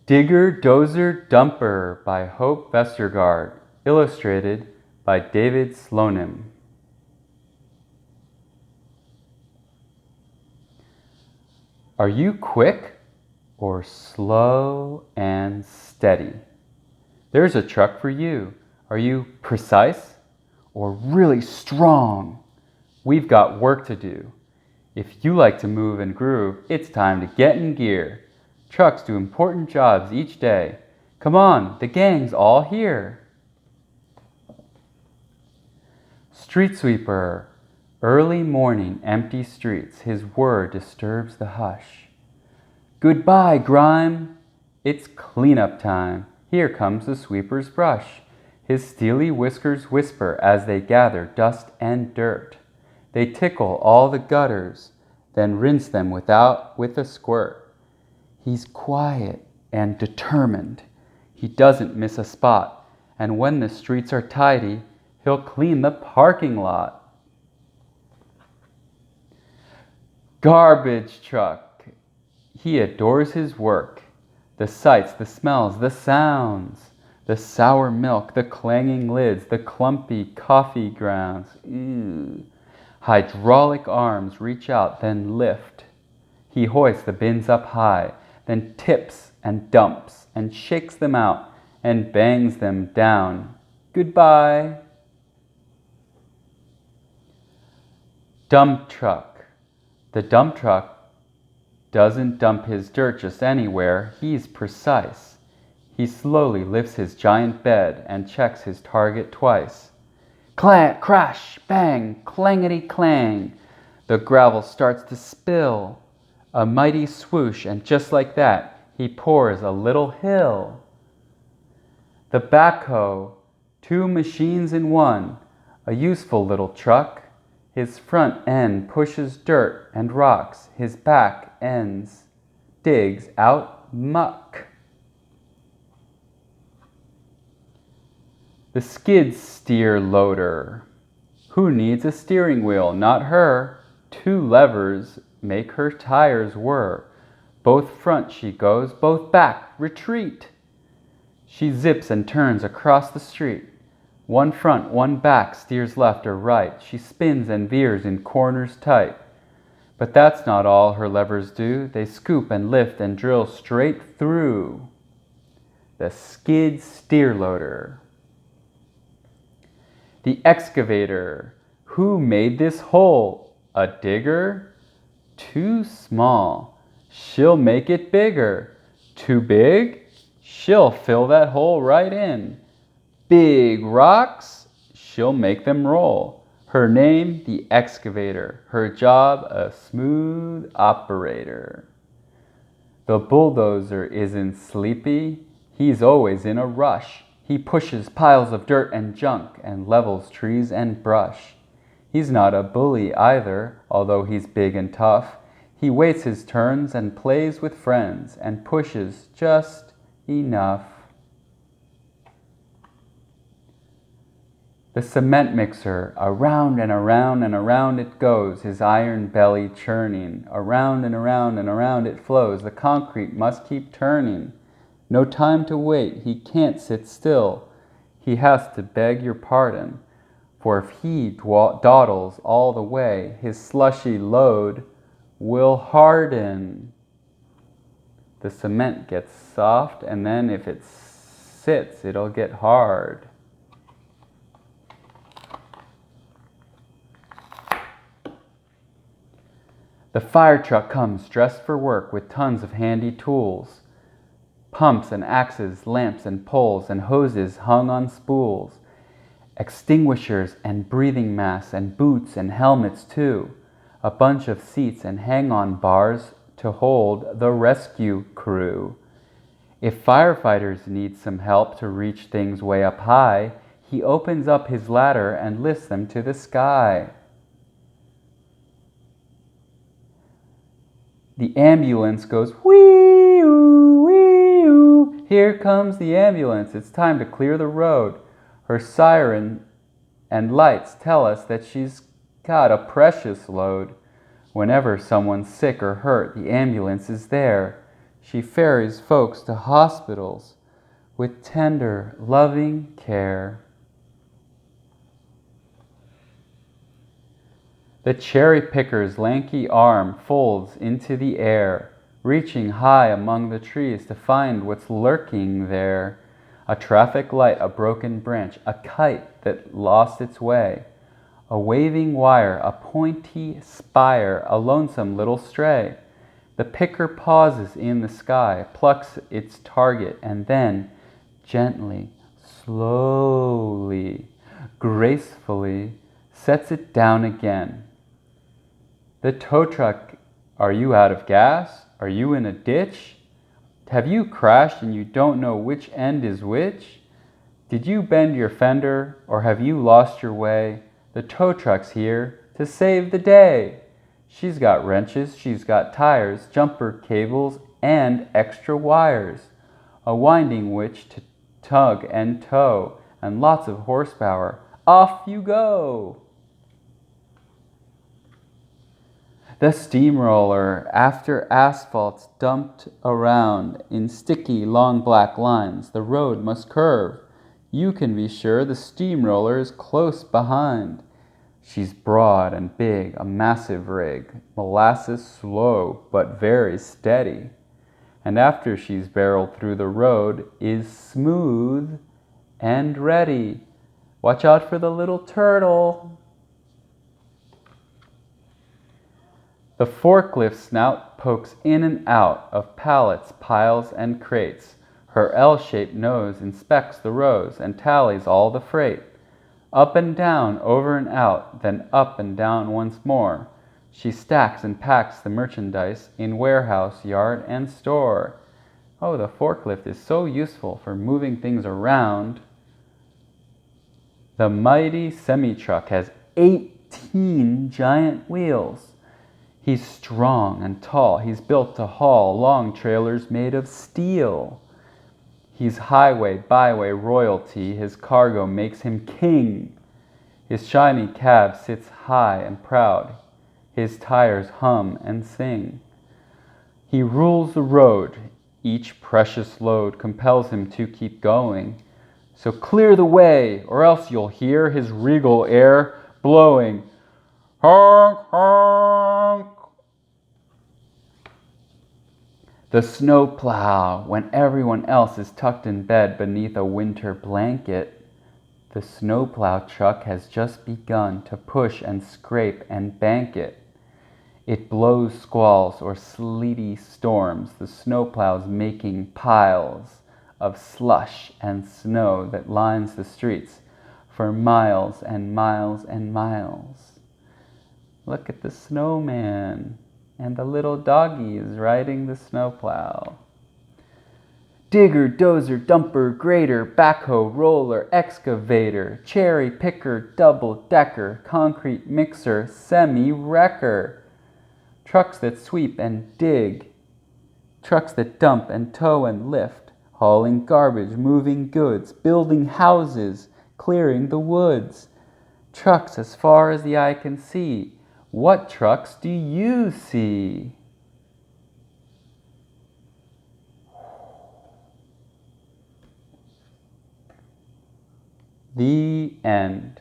Digger, Dozer, Dumper by Hope Vestergaard, illustrated by David Slonim. Are you quick or slow and steady? There's a truck for you. Are you precise or really strong? We've got work to do. If you like to move and groove, it's time to get in gear. Trucks do important jobs each day. Come on, the gang's all here. Street sweeper, early morning, empty streets, his whir disturbs the hush. Goodbye, grime, it's cleanup time. Here comes the sweeper's brush. His steely whiskers whisper as they gather dust and dirt. They tickle all the gutters, then rinse them with a squirt. He's quiet and determined. He doesn't miss a spot, and when the streets are tidy, he'll clean the parking lot. Garbage truck. He adores his work. The sights, the smells, the sounds, the sour milk, the clanging lids, the clumpy coffee grounds. Ew. Hydraulic arms reach out, then lift. He hoists the bins up high, then tips and dumps and shakes them out and bangs them down. Goodbye. Dump truck. The dump truck doesn't dump his dirt just anywhere. He's precise. He slowly lifts his giant bed and checks his target twice. Clang, crash, bang, clangety clang. The gravel starts to spill. A mighty swoosh, and just like that, he pours a little hill. The backhoe, two machines in one, a useful little truck. His front end pushes dirt and rocks. His back ends digs out muck. The skid steer loader. Who needs a steering wheel? Not her. Two levers make her tires whir. Both front she goes, both back, retreat. She zips and turns across the street. One front, one back steers left or right. She spins and veers in corners tight. But that's not all her levers do. They scoop and lift and drill straight through. The skid steer loader. The excavator. Who made this hole? A digger? Too small. She'll make it bigger. Too big? She'll fill that hole right in. Big rocks? She'll make them roll. Her name, the excavator. Her job, a smooth operator. The bulldozer isn't sleepy. He's always in a rush. He pushes piles of dirt and junk and levels trees and brush. He's not a bully either, although he's big and tough. He waits his turns and plays with friends and pushes just enough. The cement mixer, around and around and around it goes, his iron belly churning. Around and around and around it flows. The concrete must keep turning. No time to wait. He can't sit still. He has to beg your pardon. For if he dawdles all the way, his slushy load will harden. The cement gets soft, and then if it sits, it'll get hard. The fire truck comes dressed for work with tons of handy tools. Pumps and axes, lamps and poles, and hoses hung on spools. Extinguishers and breathing masks and boots and helmets too. A bunch of seats and hang-on bars to hold the rescue crew. If firefighters need some help to reach things way up high, he opens up his ladder and lifts them to the sky. The ambulance goes wee-oo, wee-oo. Here comes the ambulance. It's time to clear the road. Her siren and lights tell us that she's got a precious load. Whenever someone's sick or hurt, the ambulance is there. She ferries folks to hospitals with tender, loving care. The cherry picker's lanky arm folds into the air, reaching high among the trees to find what's lurking there. A traffic light, a broken branch, a kite that lost its way, a waving wire, a pointy spire, a lonesome little stray. The picker pauses in the sky, plucks its target, and then, gently, slowly, gracefully, sets it down again. The tow truck, are you out of gas? Are you in a ditch? Have you crashed and you don't know which end is which? Did you bend your fender or have you lost your way? The tow truck's here to save the day. She's got wrenches, she's got tires, jumper cables, and extra wires. A winding witch to tug and tow, and lots of horsepower. Off you go! The steamroller, after asphalt's dumped around in sticky, long black lines, the road must curve. You can be sure the steamroller is close behind. She's broad and big, a massive rig, molasses slow but very steady. And after she's barreled through the road, is smooth and ready. Watch out for the little turtle. The forklift snout pokes in and out of pallets, piles, and crates. Her L-shaped nose inspects the rows and tallies all the freight. Up and down, over and out, then up and down once more. She stacks and packs the merchandise in warehouse, yard, and store. Oh, the forklift is so useful for moving things around. The mighty semi-truck has 18 giant wheels. He's strong and tall. He's built to haul long trailers made of steel. He's highway, byway royalty. His cargo makes him king. His shiny cab sits high and proud. His tires hum and sing. He rules the road. Each precious load compels him to keep going. So clear the way, or else you'll hear his regal air blowing. Honk, honk. The snowplow, when everyone else is tucked in bed beneath a winter blanket, the snowplow truck has just begun to push and scrape and bank it. It blows squalls or sleety storms, the snowplows making piles of slush and snow that lines the streets for miles and miles and miles. Look at the snowman. And the little doggy is riding the snowplow. Digger, dozer, dumper, grader, backhoe, roller, excavator, cherry picker, double-decker, concrete mixer, semi-wrecker. Trucks that sweep and dig. Trucks that dump and tow and lift. Hauling garbage, moving goods, building houses, clearing the woods. Trucks as far as the eye can see. What trucks do you see? The end.